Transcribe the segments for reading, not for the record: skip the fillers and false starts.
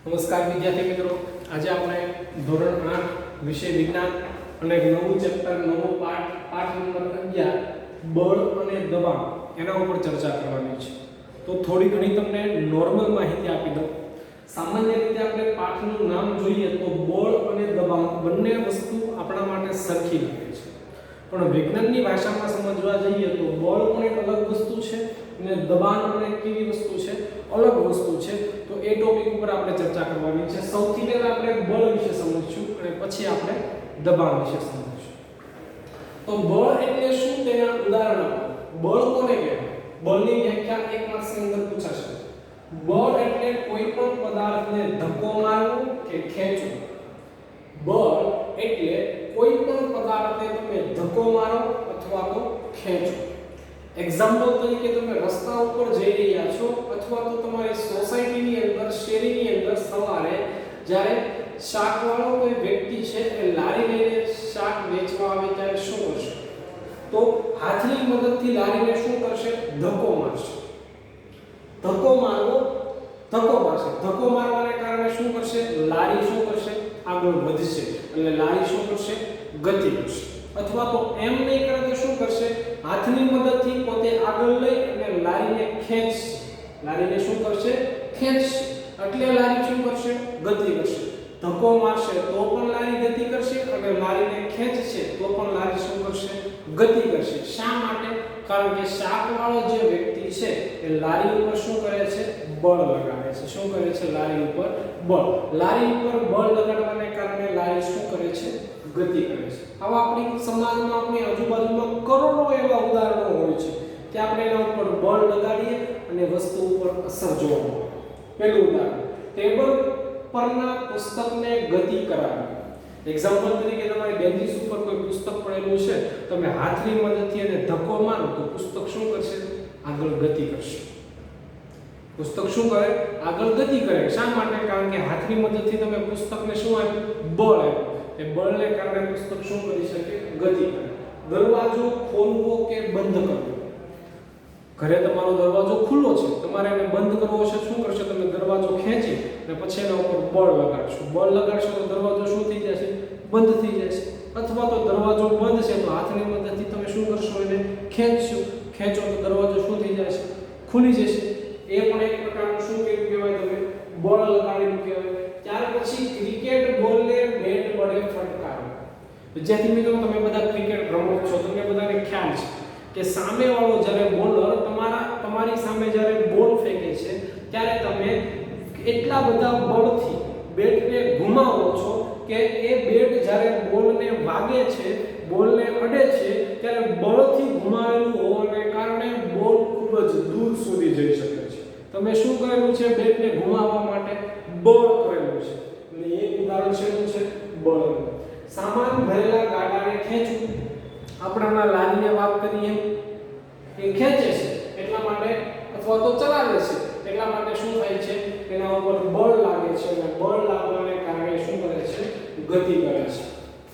નમસ્કાર વિદ્યાર્થી મિત્રો, આજે આપણે ધોરણ 8 વિષય વિજ્ઞાન અને નવું ચેપ્ટર નવો પાઠ નંબર 11 બળ અને દબાણ એના ઉપર ચર્ચા કરવાની છે. તો થોડી ઘણી તમને નોર્મલ માહિતી આપી દઉં. સામાન્ય રીતે આપણે પાઠનું નામ જોઈએ તો બળ અને દબાણ બંને વસ્તુ આપણા માટે સરખી લાગે છે, પણ વિજ્ઞાનની ભાષામાં સમજવા જઈએ તો બળ પણ એક અલગ વસ્તુ છે અને દબાણ પણ એક કેવી વસ્તુ છે, અલગ વસ્તુ છે. તો એ ટોપિક ઉપર આપણે ચર્ચા કરવાની છે. સૌથી પહેલા આપણે બળ વિશે સમજીશું અને પછી આપણે દબાણ વિશે સમજીશું. તો બળ એટલે શું તેના ઉદાહરણ આપો. બળ કોને કહેવાય? બળની વ્યાખ્યા એક માર્ક્સની અંદર પૂછાશે. બળ એટલે કોઈ પણ પદાર્થને ધક્કો મારવો કે ખેંચવો. બળ એટલે કોઈ પણ પદાર્થને તમે ધક્કો મારો અથવા તો ખેંચો. એક્ઝામ્પલ તરીકે તમે રસ્તા ઉપર જઈ રહ્યા છો અથવા તો તમારી સોસાયટીની અંદર, શેરીની અંદર સવારે જ્યારે શાકવાળો કોઈ વ્યક્તિ છે એ લારી લઈને શાક વેચવા આવે ત્યારે શું કરશે? તો હાથની મદદથી લારીને શું કરશે? ધક્કો મારશે. ધક્કો મારશે. ધક્કો મારવાને કારણે શું કરશે? લારી શું કરશે? આગળ વધશે. એટલે લારી શું કરશે? ગતિ કરશે. અથવા તો એમ નહીં કરે તો શું કરશે? હાથની મદદથી પોતે આગળ લઈ અને લારીને ખેંચશે. લારીને શું કરશે? ખેંચશે. એટલે લારી શું કરશે? ગતિ કરશે. ધક્કો મારશે તો પણ લારી ગતિ કરશે અને લારીને ખેંચશે તો પણ લારી શું કરશે? ગતિ કરશે. શા માટે? કારણ કે શાકવાળો જે વ્યક્તિ છે એ લારી ઉપર શું કરે છે? બળ લગાડે છે. શું કરે છે? લારી ઉપર બળ. લારી ઉપર બળ લગાડવાને કારણે લારી શું કરે છે? ગતિ કરે છે. આવા આપણી સમાજમાં, આપણી આજુબાજુમાં કરોડો એવા ઉદાહરણો હોય છે કે આપણે એના ઉપર બળ લગાડીએ અને વસ્તુ ઉપર અસર જોવા મળે. પહેલું ઉદાહરણ, ટેબલ પરના પુસ્તકને ગતિ કરાવવી. એક્ઝામ્પલ તરીકે તમારી બેન્ચીસ ઉપર કોઈ પુસ્તક પડેલું છે, તમે હાથની મદદથી એને ધક્કો મારો તો પુસ્તક શું કરશે? આગળ ગતિ કરશે. પુસ્તક શું કરે? આગળ ગતિ કરે. શા માટે? કારણ કે હાથની મદદથી તમે પુસ્તકને શું આપ્યું? બળ આપ્યું. એ બળને કારણે પુસ્તક શું કરી શકે? ગતિ કરે. દરવાજો ખોલવો કે બંધ કરવો. ઘરે તમારો દરવાજો ખુલ્લો છે, તમારે એને બંધ કરવો છે. શું કરશો? તમે દરવાજો ખેંચી અને પછી એના ઉપર બળ લગાડશો. બળ લગાડશો તો દરવાજો શું થઈ જશે? બંધ થઈ જશે. અથવા તો દરવાજો બંધ છે તો હાથની મદદથી તમે શું કરશો? એને ખેંચશો. ખેંચો તો દરવાજો શું થઈ જશે? ખુલી જશે. એ પણ એક પ્રકારનું શું કહેવાય? તમે બળ લગાડેલું કહેવાય. ત્યાર પછી ક્રિકેટ બોલને બેટ વડે ફટકારવો. વિદ્યાર્થી મિત્રો, તમે બધા ક્રિકેટ રમો છો, તમને બધાને ખ્યાલ છે કે સામેવાળો જ્યારે બોલર તમારી સામે જ્યારે બોલ ફેંકે છે ત્યારે તમે એટલા બધા બળથી બેટને ઘુમાવો છો કે એ બેટ જ્યારે બોલને વાગે છે, બોલને અડે છે, ત્યારે બળથી ઘુમાવેલું હોવાને કારણે બોલ ખૂબ જ દૂર સુધી જઈ શકે છે. તમે શું કરેલું છે? બેટને ઘુમાવવા માટે બળ કરેલું છે. અને એક ઉદાહરણ શેનું છે? બળનું. સામાન ભરેલા ગાડાને ખેંચવું. આપણાના લારીને વાત કરીએ, એ ખેંચે છે એટલા માટે અથવા તો ચલાવે છે એટલા માટે શું થાય છે? એના ઉપર બળ લાગે છે અને બળ લાગવાને કારણે શું કરે છે? ગતિ કરે છે.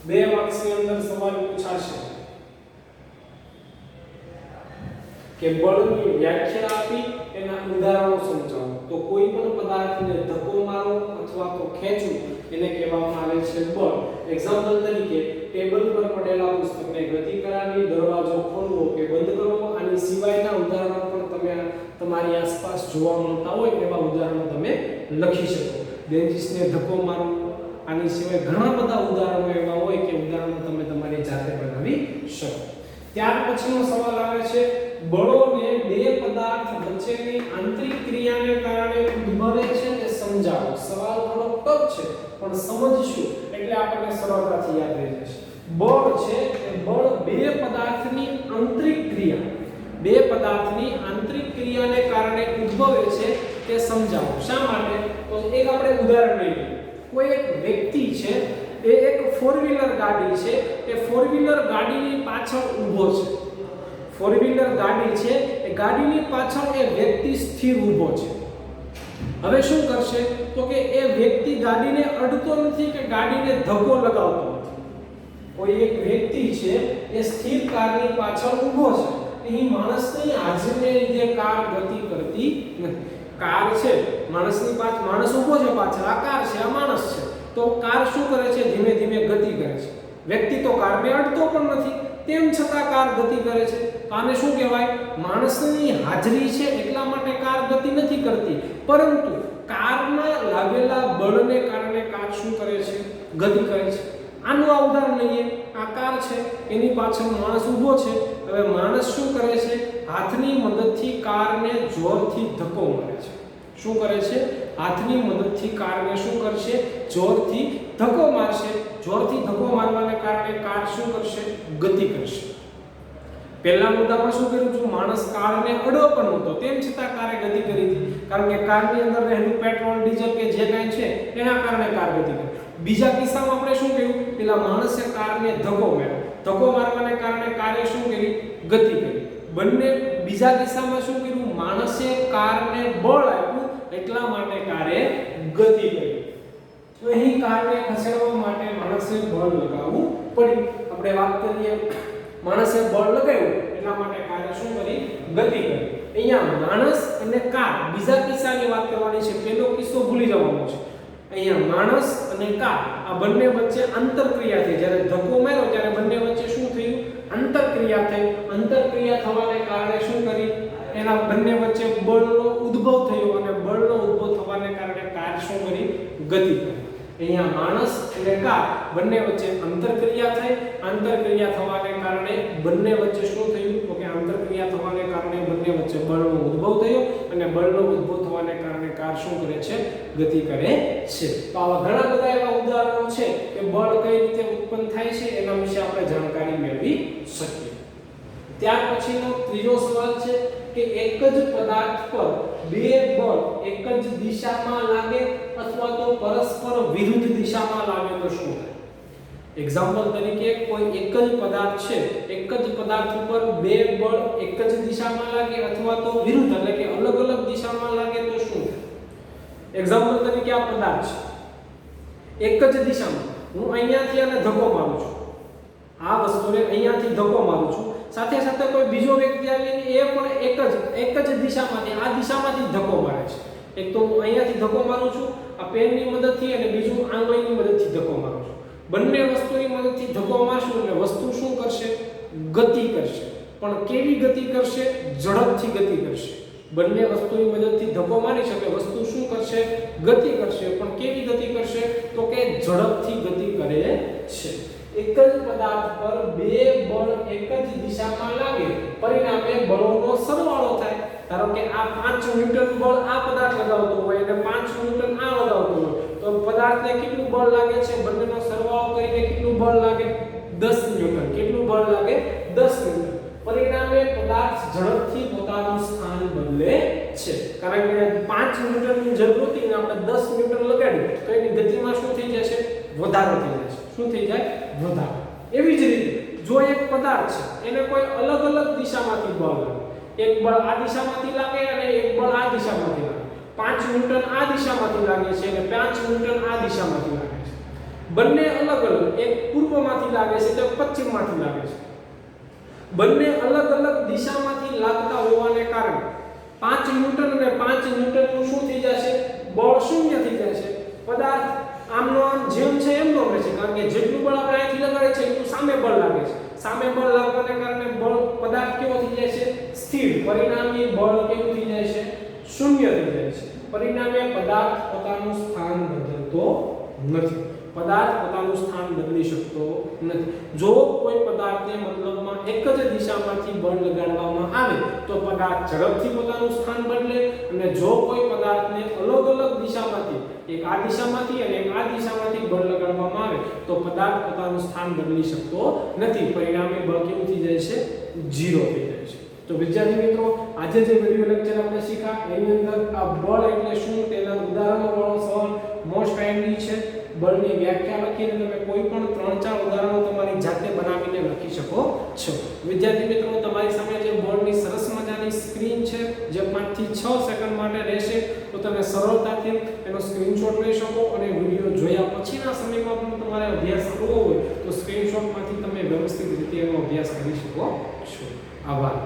2 માર્ક્સની અંદર સવાલ પૂછાશે કે બળની વ્યાખ્યા આપી એના ઉદાહરણો સમજાવો. તો કોઈ પણ પદાર્થને ધક્કો મારવો અથવા તો ખેંચવું એને કહેવામાં આવે છે બળ. એક્ઝામ્પલ તરીકે ટેબલ પર પડેલા પુસ્તકને ગતિ કરાવવી, દરવાજો ખોલવો કે બંધ કરવો. આની સિવાયના ઉદાહરણો પણ તમે તમારી આસપાસ જોવા મળતા હોય એવા ઉદાહરણો તમે લખી શકો. બેન્ચીસને ધક્કો મારવો, આની સિવાય ઘણા બધા ઉદાહરણો એવા હોય કે ઉદાહરણો તમે તમારી જાતે બનાવી શકો. ત્યાર પછીનો સવાલ આવે છે, બળોને બે પદાર્થ વચ્ચેની આંતરિક ક્રિયાને કારણે ઉદ્ભવે છે તે સમજાવો. સવાલ થોડો ટફ છે પણ સમજશું એટલે આપણને સરળતાથી યાદ રહી જશે. બળ છે એ બળ બે પદાર્થની આંતરિક ક્રિયાને કારણે ઉદ્ભવે છે તે સમજાવો. શા માટે? તો એક આપણે ઉદાહરણ લઈએ. કોઈ એક વ્યક્તિ છે, એ એક 4-વ્હીલર ગાડી છે, એ 4-વ્હીલર ગાડીની પાછળ ઊભો છે. 4-વ્હીલર ગાડી છે, એ ગાડીની પાછળ એ વ્યક્તિ સ્થિર ઊભો છે. હવે શું કરશે? તો કે એ વ્યક્તિ ગાડીને અડતો નથી કે ગાડીને ધક્કો લગાવતો નથી. કોઈ એક વ્યક્તિ છે એ સ્થિર કારની પાછળ ઊભો છે. એ માણસની હાજરીને લીધે કાર ગતિ કરતી નથી. કાર છે, માણસની પાછળ માણસ ઊભો છે, પાછળ આ કાર છે, આ માણસ છે, તો કાર શું કરે છે? ધીમે ધીમે ગતિ કરે છે. વ્યક્તિ તો કારને અડતો પણ નથી, તેમ છતાં કાર ગતિ કરે છે. તો આને શું કહેવાય? માણસની હાજરી છે એટલા માટે કાર ગતિ નથી કરતી, પરંતુ કારમાં લાગેલા બળને કારણે કાર શું કરે છે? ગતિ કરે છે. આનું આ ઉદાહરણ લઈએ. આ કાર છે, એની પાછળ માણસ ઊભો છે. હવે માણસ શું કરે છે? હાથની મદદથી કારને જોરથી ધક્કો મારે છે. શું કરે છે? હાથની મદદથી કારને શું કરશે? જોરથી ધક્કો મારશે. જોરથી ધક્કો મારવાને કારણે કાર શું કરશે? ગતિ કરશે. પહેલા મુદ્દામાં શું કર્યું છું? માણસ કારને અડો પણ નહોતો, તેમ છતાં કારે ગતિ કરી હતી, કારણ કે કારની અંદર રહેલું પેટ્રોલ, ડીઝલ કે જે કાંઈ છે એના કારણે કાર ગતિ કરી. બીજા કિસ્સામાં આપણે શું કર્યું? પેલા માણસે કારને ધક્કો માર્યો, ધક્કો મારવાને કારણે કારે શું કરી? ગતિ કરી. બંને બીજા કિસ્સામાં શું કર્યું? માણસે કારને બળ આપ્યું એટલા માટે કારે ગતિ કરી. તો અહીં કારને ખસેડવા માટે માણસે બળ લગાવવું પડ્યું. આપણે વાત કરીએ, માણસે બળ લગાવ્યું એટલા માટે કારે શું કરી? ગતિ કરી. અહીંયા માણસ અને કાર બીજા કિસ્સાની વાત કરવાની છે, પહેલો કિસ્સો ભૂલી જવાનો છે. અહીંયા માણસ અને કાર આ બંને વચ્ચે આંતરક્રિયા થઈ. જ્યારે ધક્કો માર્યો ત્યારે બંને વચ્ચે શું થયું? આંતરક્રિયા થઈ. આંતરક્રિયા થવાને કારણે શું કરી? એના બંને વચ્ચે બળનો ઉદ્ભવ થયો અને બળનો ઉદ્ભવ થવાને કારણે કાર શું કરી? ગતિ કરી. અહીંયા માણસ અને કાર બંને વચ્ચે આંતરક્રિયા થઈ. આંતરક્રિયા થવાને કારણે બંને વચ્ચે શું થયું? તો કે આંતરક્રિયા થવાને કારણે બંને વચ્ચે બળનો ઉદ્ભવ થયો અને બળનો ઉદ્ભવ થવાને કારણે કાર શું કરે છે? ગતિ કરે છે. તો આવા ઘણા બધા એવા ઉદાહરણો છે કે બળ કઈ રીતે ઉત્પન્ન થાય છે એના વિશે આપણે જાણકારી મેળવી શકીએ. ત્યાર પછીનો ત્રીજો સવાલ છે કે એક જ પદાર્થ પર બે બળ એક જ દિશામાં લાગે અથવા તો પરસ્પર વિરુદ્ધ દિશામાં લાગે તો શું થાય? એક્ઝામ્પલ તરીકે કોઈ એક જ પદાર્થ છે, એક જ પદાર્થ ઉપર બે બળ એક જ દિશામાં લાગે અથવા તો વિરુદ્ધ એટલે કે અલગ અલગ દિશામાં લાગે તો શું થાય? એક્ઝામ્પલ તરીકે આ પદાર્થ છે, એક જ દિશામાં હું અહીંયાથી આને ધક્કો મારું છું, આ વસ્તુને અહીંયાથી ધક્કો મારું છું, સાથે સાથે કોઈ બીજો વ્યક્તિ આવીને એ પણ એક જ દિશામાંથી આ દિશામાંથી ધક્કો મારે છે. એક તો હું અહીંયાથી ધક્કો મારું છું આ પેનની મદદથી અને બીજું આંગળીની મદદથી ધક્કો મારું છું. બંને વસ્તુની મદદથી ધક્કો મારશું એટલે વસ્તુ શું કરશે? ગતિ કરશે. પણ કેવી ગતિ કરશે? ઝડપથી ગતિ કરશે. બંને વસ્તુની મદદથી ધક્કો મારી શકે, વસ્તુ શું કરશે? ગતિ કરશે. પણ કેવી ગતિ કરશે? તો કે ઝડપથી ગતિ કરે છે. એક જ પદાર્થ પર બે બળ એક જ દિશામાં લાગે, પરિણામે બળોનો સરવાળો થાય. ધારો કે આ 5 ન્યૂટન બળ આ પદાર્થ લગાવતો હોય અને 5 ન્યૂટન આ લગાવતો હોય, તો પદાર્થને કેટલું બળ લાગે છે? બંનેનો સરવાળો કરીને કેટલું બળ લાગે? 10 ન્યૂટન. કેટલું બળ લાગે? 10 ન્યૂટન. પરિણામે પદાર્થ ઝડપથી પોતાનું સ્થાન બદલે છે. કારણ કે 5 ન્યૂટનની જરૂર હતી અને આપણે 10 ન્યૂટન લગાડ્યું તો એની ગતિમાં શું થઈ જશે? વધારો થઈ જશે. શું થઈ જાય? વધારો. એવી જ રીતે જો એક પદાર્થ છે એને કોઈ અલગ અલગ દિશામાંથી બળ લાગે, એક બળ આ દિશામાંથી લાગે અને એક બળ આ દિશામાંથી લાગે, 5 ન્યૂટન આ દિશામાંથી લાગે છે અને 5 ન્યૂટન આ દિશામાંથી લાગે છે. બંને અલગ અલગ, એક પૂર્વમાંથી લાગે છે તો પશ્ચિમમાંથી લાગે છે. બંને અલગ અલગ દિશામાંથી લાગતા હોવાને કારણે 5 ન્યૂટન અને 5 ન્યૂટનનું શું થઈ જશે? બળ શૂન્ય થઈ જશે. પદાર્થ આમનો આમ જેમ છે એમનો રહેશે, કારણ કે જેટલું બળ આપણે અહીંથી લગાડે છે એટલું સામે બળ લાગે છે. સામે બળ લાગવાને કારણે બળ પદાર્થ કેવો થઈ જાય છે? સ્થિર. પરિણામી બળ કેવું થઈ જાય છે? શૂન્ય થઈ જાય છે. પરિણામે પદાર્થ પોતાનું સ્થાન બદલતો નથી. પદાર્થ પોતાનું સ્થાન બદલી શકતો નથી. જો કોઈ પદાર્થને મતલબમાં એક જ દિશામાંથી બળ લગાડવામાં આવે તો પદાર્થ ઝડપથી પોતાનું સ્થાન બદલે, અને જો કોઈ પદાર્થને અલગ અલગ દિશામાંથી, એક આ દિશામાંથી અને એક આ દિશામાંથી બળ લગાડવામાં આવે તો પદાર્થ પોતાનું સ્થાન બદલી શકતો નથી. પરિણામે બળ કેવું થઈ જાય છે? 0 થઈ જાય છે. તો વિદ્યાર્થી મિત્રો, આજે જે વિડિયો લેક્ચર આપણે શીખ્યા એની અંદર આ બળ એટલે શું તેના ઉદાહરણો વાળો સવાલ મોસ્ટ ટાઈમલી છે. બળની વ્યાખ્યા લખીને તમે કોઈ પણ 3-4 ઉદાહરણો તમારી જાતે બનાવીને લખી શકો છો. વિદ્યાર્થી મિત્રો, તમારી સામે જે બોર્ડની સરસ મજાની સ્ક્રીન છે જે 5 થી 6 સેકન્ડ માટે રહેશે, તો તમે સરળતાથી એનો સ્ક્રીનશોટ લઈ શકો અને વિડિયો જોયા પછીના સમયમાં પણ તમારે અભ્યાસ કરવો હોય તો સ્ક્રીનશોટમાંથી તમે વ્યવસ્થિત રીતે એનો અભ્યાસ કરી શકો છો. આભાર.